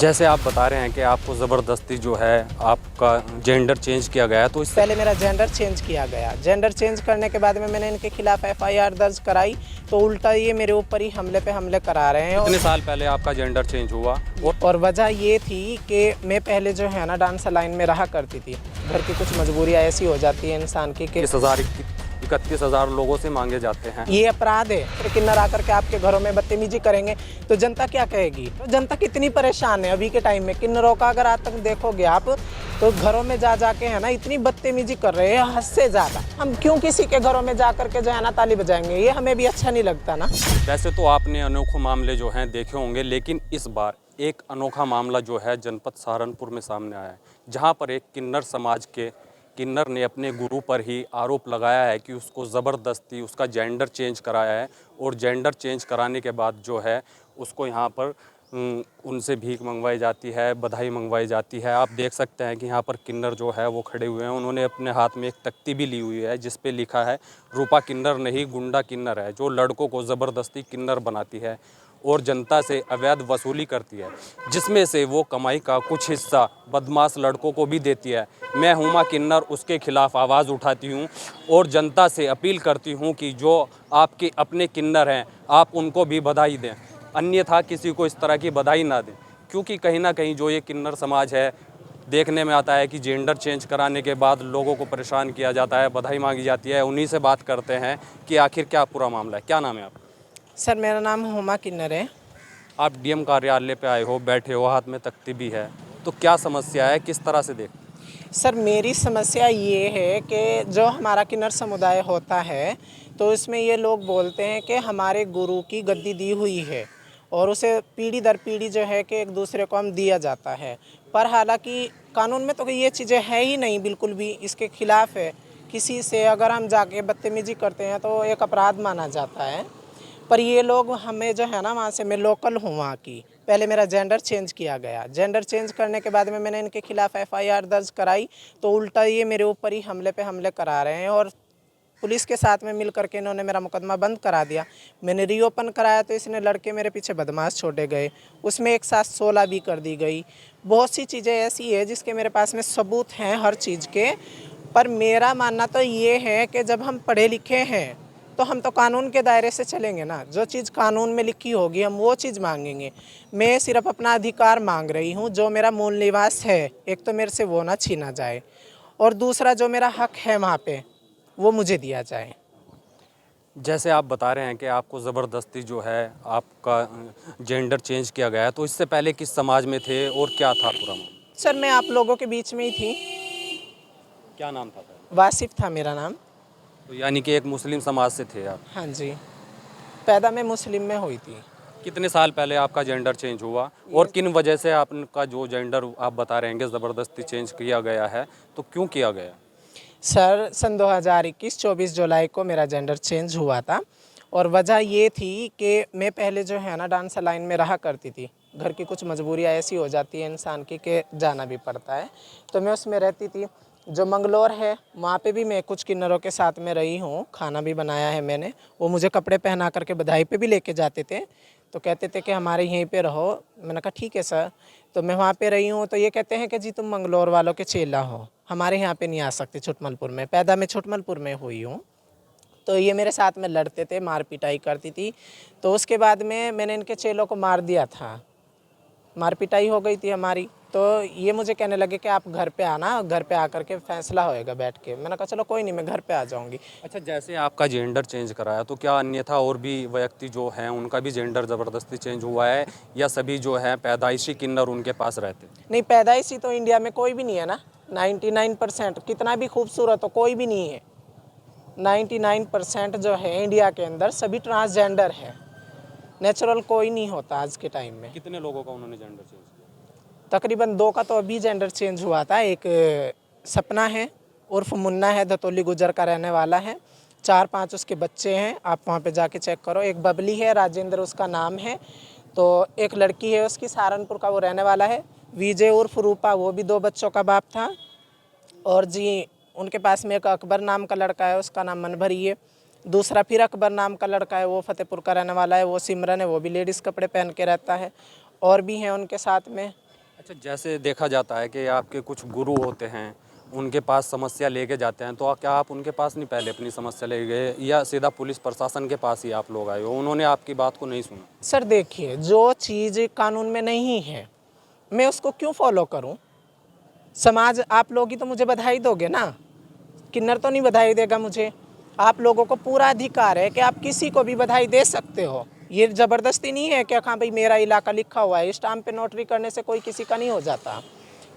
जैसे आप बता रहे हैं कि आपको ज़बरदस्ती जो है आपका जेंडर चेंज किया गया है, तो इससे पहले मेरा जेंडर चेंज किया गया। जेंडर चेंज करने के बाद में मैंने इनके खिलाफ एफआईआर दर्ज कराई, तो उल्टा ये मेरे ऊपर ही हमले पे हमले करा रहे हैं। कितने साल पहले आपका जेंडर चेंज हुआ? और वजह ये थी कि मैं पहले जो है ना डांस लाइन में रहा करती थी। घर की कुछ मजबूरियाँ ऐसी हो जाती है इंसान की कि 31,000 लोगों से मांगे जाते हैं। ये अपराध है। फिर किन्नर आकर के आपके घरों में बदतमीजी करेंगे तो जनता क्या कहेगी? तो जनता कितनी परेशान है अभी के टाइम में। किन्नरों का अगर आज तक देखोगे आप तो घरों में जा जाके है ना इतनी बदतमीजी कर रहे हैं, हद से ज़्यादा। हम क्यों किसी के घरों में जा करके जो है ना ताली बजाएंगे? ये हमें भी अच्छा नहीं लगता ना। वैसे तो आपने अनोखे मामले जो हैं देखे होंगे, लेकिन इस बार एक अनोखा मामला जो है जनपद सहारनपुर में सामने आया है, जहां पर एक किन्नर समाज के किन्नर ने अपने गुरु पर ही आरोप लगाया है कि उसको ज़बरदस्ती उसका जेंडर चेंज कराया है, और जेंडर चेंज कराने के बाद जो है उसको यहाँ पर उनसे भीख मंगवाई जाती है, बधाई मंगवाई जाती है। आप देख सकते हैं कि यहाँ पर किन्नर जो है वो खड़े हुए हैं। उन्होंने अपने हाथ में एक तख्ती भी ली हुई है जिस पे लिखा है, रूपा किन्नर नहीं गुंडा किन्नर है, जो लड़कों को ज़बरदस्ती किन्नर बनाती है और जनता से अवैध वसूली करती है, जिसमें से वो कमाई का कुछ हिस्सा बदमाश लड़कों को भी देती है। मैं हुमा किन्नर उसके खिलाफ आवाज़ उठाती हूँ और जनता से अपील करती हूँ कि जो आपके अपने किन्नर हैं आप उनको भी बधाई दें, अन्यथा किसी को इस तरह की बधाई ना दें। क्योंकि कहीं ना कहीं जो ये किन्नर समाज है, देखने में आता है कि जेंडर चेंज कराने के बाद लोगों को परेशान किया जाता है, बधाई मांगी जाती है। उन्हीं से बात करते हैं कि आखिर क्या पूरा मामला है। क्या नाम है आपका? सर मेरा नाम हुमा किन्नर है। आप डीएम कार्यालय पे आए हो, बैठे हो, हाथ में तख्ती भी है, तो क्या समस्या है, किस तरह से देख? सर मेरी समस्या ये है कि जो हमारा किन्नर समुदाय होता है तो इसमें ये लोग बोलते हैं कि हमारे गुरु की गद्दी दी हुई है और उसे पीढ़ी दर पीढ़ी जो है कि एक दूसरे को हम दिया जाता है। पर हालांकि कानून में तो ये चीज़ें है ही नहीं, बिल्कुल भी इसके खिलाफ है। किसी से अगर हम जाके बदतमीजी करते हैं तो एक अपराध माना जाता है। पर ये लोग हमें जो है ना वहाँ से, मैं लोकल हूँ वहाँ की, पहले मेरा जेंडर चेंज किया गया। जेंडर चेंज करने के बाद में मैंने इनके खिलाफ एफआईआर दर्ज कराई, तो उल्टा ये मेरे ऊपर ही हमले पे हमले करा रहे हैं और पुलिस के साथ में मिल करके इन्होंने मेरा मुकदमा बंद करा दिया। मैंने रीओपन कराया तो इसने लड़के मेरे पीछे बदमाश छोड़े गए, उसमें एक साथ 16 भी कर दी गई। बहुत सी चीज़ें ऐसी है जिसके मेरे पास में सबूत हैं हर चीज़ के। पर मेरा मानना तो ये है कि जब हम पढ़े लिखे हैं तो हम तो कानून के दायरे से चलेंगे ना। जो चीज़ कानून में लिखी होगी हम वो चीज़ मांगेंगे। मैं सिर्फ अपना अधिकार मांग रही हूँ, जो मेरा मूल निवास है एक तो मेरे से वो ना छीना जाए, और दूसरा जो मेरा हक है वहाँ पे वो मुझे दिया जाए। जैसे आप बता रहे हैं कि आपको ज़बरदस्ती जो है आपका जेंडर चेंज किया गया है, तो इससे पहले किस समाज में थे और क्या था पूरा मामला? सर मैं आप लोगों के बीच में ही थी। क्या नाम था पहले? वासिफ था मेरा नाम। तो यानी कि एक मुस्लिम समाज से थे आप। हाँ जी, पैदा मैं मुस्लिम में हुई थी। कितने साल पहले आपका जेंडर चेंज हुआ और किन वजह से आपका जो जेंडर आप बता रहे हैं ज़बरदस्ती चेंज किया गया है, तो क्यों किया गया? सर सन 2021 24 जुलाई को मेरा जेंडर चेंज हुआ था, और वजह ये थी कि मैं पहले जो है ना डांस लाइन में रहा करती थी। घर की कुछ मजबूरियाँ ऐसी हो जाती है इंसान की कि जाना भी पड़ता है, तो मैं उसमें रहती थी। जो मंगलौर है वहाँ पे भी मैं कुछ किन्नरों के साथ में रही हूँ, खाना भी बनाया है मैंने। वो मुझे कपड़े पहना करके बधाई पे भी लेके जाते थे, तो कहते थे कि हमारे यहीं पे रहो। मैंने कहा ठीक है सर। तो मैं वहाँ पे रही हूँ, तो ये कहते हैं कि जी तुम मंगलौर वालों के चेला हो, हमारे यहाँ पे नहीं आ सकते छुटमलपुर में। पैदा मैं छुटमलपुर में हुई हूँ। तो ये मेरे साथ में लड़ते थे, मार पिटाई करती थी। तो उसके बाद में मैंने इनके चेलों को मार दिया था, मार पिटाई हो गई थी हमारी। तो ये मुझे कहने लगे कि आप घर पे आना, घर पे आकर के फैसला होएगा बैठ के। मैंने कहा चलो कोई नहीं, मैं घर पे आ जाऊँगी। अच्छा, जैसे आपका जेंडर चेंज कराया, तो क्या अन्यथा और भी व्यक्ति जो हैं उनका भी जेंडर ज़बरदस्ती चेंज हुआ है, या सभी जो हैं पैदाइशी किन्नर उनके पास रहते? नहीं, पैदाइशी तो इंडिया में कोई भी नहीं है ना। 99% कितना भी खूबसूरत हो कोई भी नहीं है। 99% जो है इंडिया के अंदर सभी ट्रांसजेंडर है। नेचुरल कोई नहीं होता आज के टाइम में। कितने लोगों का उन्होंने जेंडर चेंज किया? तकरीबन 2 का तो अभी जेंडर चेंज हुआ था। एक सपना है उर्फ मुन्ना है, धतौली गुजर का रहने वाला है। 4-5 उसके बच्चे हैं, आप वहाँ पे जाके चेक करो। एक बबली है, राजेंद्र उसका नाम है। तो एक लड़की है उसकी, सहारनपुर का, वो रहने वाला है। विजय उर्फ रूपा, वो भी 2 बच्चों का बाप था। और जी उनके पास में एक अकबर नाम का लड़का है, उसका नाम मनभरी है। दूसरा फिर अकबर नाम का लड़का है, वो फतेहपुर का रहने वाला है। वो सिमरन है, वो भी लेडीज़ कपड़े पहन के रहता है। और भी हैं उनके साथ में। अच्छा, जैसे देखा जाता है कि आपके कुछ गुरु होते हैं, उनके पास समस्या लेके जाते हैं, तो क्या आप उनके पास नहीं पहले अपनी समस्या ले गए या सीधा पुलिस प्रशासन के पास ही आप लोग आए हो, उन्होंने आपकी बात को नहीं सुना? सर देखिए, जो चीज़ कानून में नहीं है मैं उसको क्यों फॉलो करूं? समाज, आप लोग ही तो मुझे बधाई दोगे ना, किन्नर तो नहीं बधाई देगा मुझे। आप लोगों को पूरा अधिकार है कि आप किसी को भी बधाई दे सकते हो। ये ज़बरदस्ती नहीं है कि हाँ भाई मेरा इलाका लिखा हुआ है, स्टाम्प पे नोटरी करने से कोई किसी का नहीं हो जाता।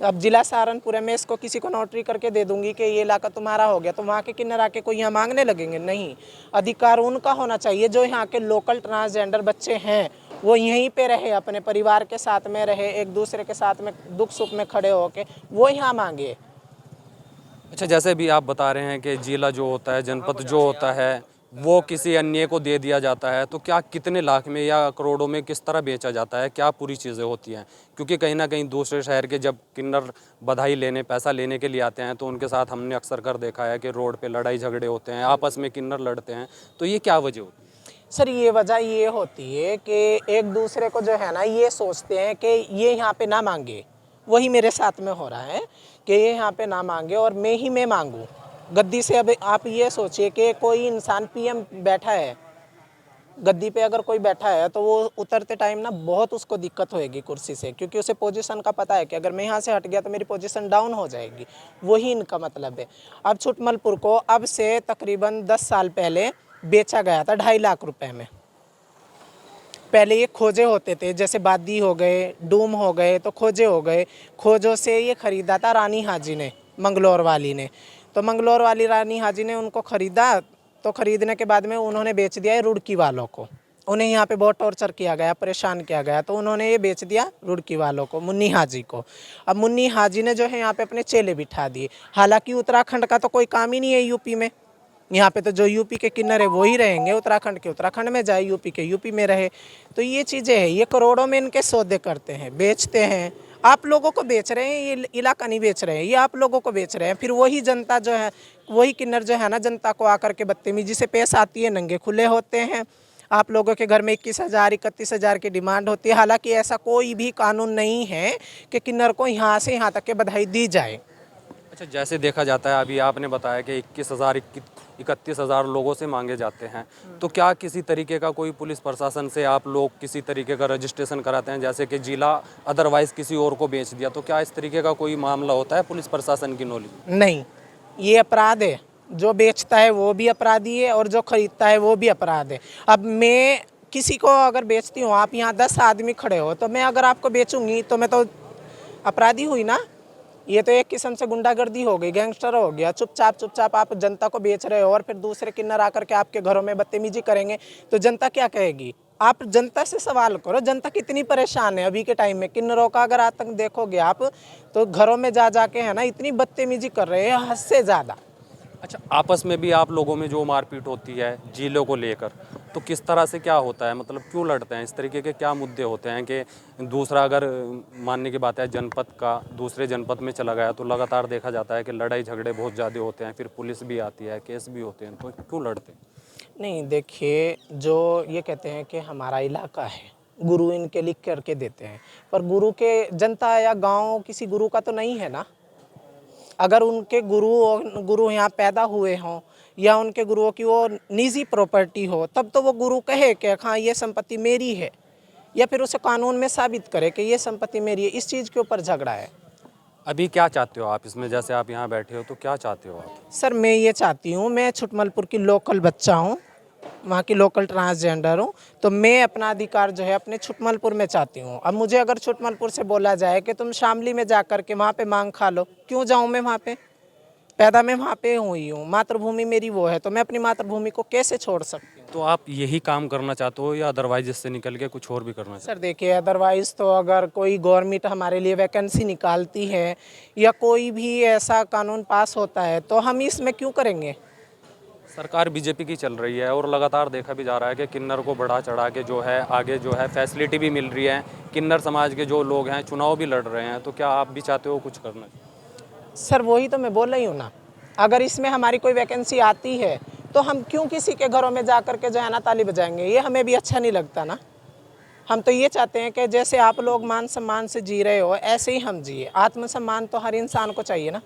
अब जिला सहारनपुर है, मैं इसको किसी को नोटरी करके दे दूंगी कि ये इलाका तुम्हारा हो गया, तो वहाँ के किन्नर आके कोई यहाँ मांगने लगेंगे? नहीं, अधिकार उनका होना चाहिए। जो यहाँ के लोकल ट्रांसजेंडर बच्चे हैं वो यहीं पे रहे, अपने परिवार के साथ में रहे, एक दूसरे के साथ में दुख सुख में खड़े होके वो यहाँ मांगे। अच्छा, जैसे भी आप बता रहे हैं कि जिला जो होता है, जनपद जो होता है, वो किसी अन्य को दे दिया जाता है, तो क्या कितने लाख में या करोड़ों में किस तरह बेचा जाता है, क्या पूरी चीज़ें होती हैं? क्योंकि कहीं ना कहीं दूसरे शहर के जब किन्नर बधाई लेने, पैसा लेने के लिए आते हैं, तो उनके साथ हमने अक्सर कर देखा है कि रोड पे लड़ाई झगड़े होते हैं, आपस में किन्नर लड़ते हैं, तो ये क्या वजह होती है? सर ये वजह ये होती है कि एक दूसरे को जो है ना, ये सोचते हैं कि ये यहाँ पे ना मांगे। वही मेरे साथ में हो रहा है कि ये यहाँ पे ना मांगे और मैं मांगूँ गद्दी से। अब आप ये सोचिए कि कोई इंसान पीएम बैठा है, गद्दी पे अगर कोई बैठा है तो वो उतरते टाइम ना बहुत उसको दिक्कत होएगी कुर्सी से, क्योंकि उसे पोजीशन का पता है कि अगर मैं यहाँ से हट गया तो मेरी पोजीशन डाउन हो जाएगी। वही इनका मतलब है। अब छुटमलपुर को अब से तकरीबन 10 साल पहले बेचा गया था 2.5 लाख रुपए में। पहले ये खोजे होते थे, जैसे बादी हो गए, डूम हो गए, तो खोजे हो गए। खोजों से ये ख़रीदा था रानी हाजी ने, मंगलौर वाली ने। तो मंगलौर वाली रानी हाजी ने उनको ख़रीदा, तो ख़रीदने के बाद में उन्होंने बेच दिया है रुड़की वालों को। उन्हें यहाँ पे बहुत टॉर्चर किया गया, परेशान किया गया, तो उन्होंने ये बेच दिया रुड़की वालों को, मुन्नी हाजी को। अब मुन्नी हाजी ने जो है यहाँ पे अपने चेले बिठा दिए। हालांकि उत्तराखंड का तो कोई काम ही नहीं है यूपी में। यहाँ पे तो जो यूपी के किन्नर है वही रहेंगे, उत्तराखंड के उत्तराखंड में जाए, यूपी के यूपी में रहे। तो ये चीज़ें हैं, ये करोड़ों में इनके सौदे करते हैं, बेचते हैं। आप लोगों को बेच रहे हैं, ये इलाका नहीं बेच रहे हैं, ये आप लोगों को बेच रहे हैं। फिर वही जनता जो है, वही किन्नर जो है ना, जनता को आकर के बदतमीजी से पेश आती है, नंगे खुले होते हैं। आप लोगों के घर में 21,000 31,000 की डिमांड होती है। हालांकि ऐसा कोई भी कानून नहीं है कि किन्नर को यहाँ से यहाँ तक के बधाई दी जाए। अच्छा, जैसे देखा जाता है, अभी आपने बताया कि 21,000 31,000 लोगों से मांगे जाते हैं, तो क्या किसी तरीके का कोई पुलिस प्रशासन से आप लोग किसी तरीके का रजिस्ट्रेशन कराते हैं, जैसे कि जिला अदरवाइज किसी और को बेच दिया, तो क्या इस तरीके का कोई मामला होता है पुलिस प्रशासन की नॉलेज? नहीं, ये अपराध है। जो बेचता है वो भी अपराधी है और जो खरीदता है वो भी अपराध है। अब मैं किसी को अगर बेचती हूँ, आप यहाँ 10 आदमी खड़े हो, तो मैं अगर आपको बेचूंगी तो मैं तो अपराधी हुई ना। ये तो एक किस्म से गुंडागर्दी हो गई, गैंगस्टर हो गया। चुपचाप आप जनता को बेच रहे हो और फिर दूसरे किन्नर आकर के आपके घरों में बदतमीजी करेंगे तो जनता क्या कहेगी? आप जनता से सवाल करो, जनता कितनी परेशान है अभी के टाइम में। किन्नरों का अगर आतंक देखोगे आप, तो घरों में जा के है ना इतनी बदतमीजी कर रहे हैं, हद से ज़्यादा। अच्छा, आपस में भी आप लोगों में जो मारपीट होती है जिलों को लेकर, तो किस तरह से क्या होता है, मतलब क्यों लड़ते हैं, इस तरीके के क्या मुद्दे होते हैं कि दूसरा अगर मानने की बात है जनपद का दूसरे जनपद में चला गया तो लगातार देखा जाता है कि लड़ाई झगड़े बहुत ज़्यादा होते हैं, फिर पुलिस भी आती है, केस भी होते हैं, तो क्यों लड़ते हैं? नहीं देखिए, जो ये कहते हैं कि हमारा इलाका है, गुरु इनके लिख करके देते हैं, पर गुरु के जनता या गांव किसी गुरु का तो नहीं है ना। अगर उनके गुरु यहाँ पैदा हुए हों या उनके गुरुओं की वो निजी प्रॉपर्टी हो, तब तो वो गुरु कहे कि हाँ ये संपत्ति मेरी है, या फिर उसे कानून में साबित करे कि ये संपत्ति मेरी है। इस चीज़ के ऊपर झगड़ा है। अभी क्या चाहते हो आप इसमें, जैसे आप यहाँ बैठे हो तो क्या चाहते हो आप? सर मैं ये चाहती हूँ, मैं छुटमलपुर की लोकल बच्चा हूँ, वहाँ की लोकल ट्रांसजेंडर हूँ, तो मैं अपना अधिकार जो है अपने छुटमलपुर में चाहती हूँ। अब मुझे अगर छुटमलपुर से बोला जाए कि तुम शामली में जा कर के वहाँ पे मांग खा लो, क्यों जाऊँ मैं वहाँ पे? पैदा मैं वहाँ पे हुई हूँ, मातृभूमि मेरी वो है, तो मैं अपनी मातृभूमि को कैसे छोड़ सकती हूँ? तो आप यही काम करना चाहते हो या अदरवाइज इससे निकल के कुछ और भी करना चाहते सर देखिए, अदरवाइज़ तो अगर कोई गवर्नमेंट हमारे लिए वैकेंसी निकालती है या कोई भी ऐसा कानून पास होता है तो हम इसमें क्यों करेंगे? हो? सरकार बीजेपी की चल रही है और लगातार देखा भी जा रहा है कि किन्नर को बढ़ा चढ़ा के जो है आगे जो है फैसिलिटी भी मिल रही है, किन्नर समाज के जो लोग हैं चुनाव भी लड़ रहे हैं, तो क्या आप भी चाहते हो कुछ करना? सर वही तो मैं बोल रही हूँ ना, अगर इसमें हमारी कोई वैकेंसी आती है तो हम क्यों किसी के घरों में जा कर के जो है ना ताली बजाएंगे? ये हमें भी अच्छा नहीं लगता ना। हम तो ये चाहते हैं कि जैसे आप लोग मान सम्मान से जी रहे हो ऐसे ही हम जिए। आत्मसम्मान तो हर इंसान को चाहिए ना।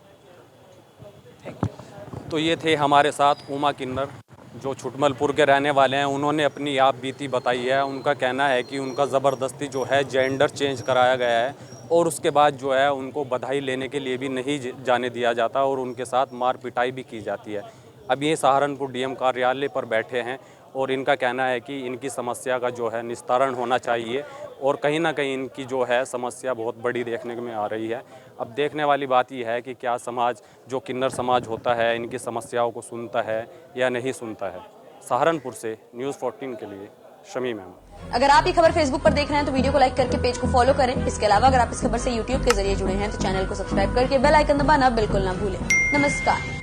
तो ये थे हमारे साथ उमा किन्नर, जो छुटमलपुर के रहने वाले हैं। उन्होंने अपनी आप बीती बताई है। उनका कहना है कि उनका ज़बरदस्ती जो है जेंडर चेंज कराया गया है और उसके बाद जो है उनको बधाई लेने के लिए भी नहीं जाने दिया जाता और उनके साथ मार पिटाई भी की जाती है। अब ये सहारनपुर डीएम कार्यालय पर बैठे हैं और इनका कहना है कि इनकी समस्या का जो है निस्तारण होना चाहिए और कहीं ना कहीं इनकी जो है समस्या बहुत बड़ी देखने में आ रही है। अब देखने वाली बात यह है कि क्या समाज, जो किन्नर समाज होता है, इनकी समस्याओं को सुनता है या नहीं सुनता है। सहारनपुर से न्यूज़ 14 के लिए शमीम अहमद। अगर आप ये खबर फेसबुक पर देख रहे हैं तो वीडियो को लाइक करके पेज को फॉलो करें। इसके अलावा अगर आप इस खबर से यूट्यूब के जरिए जुड़े हैं तो चैनल को सब्सक्राइब करके बेल आइकन दबाना बिल्कुल ना भूलें। नमस्कार।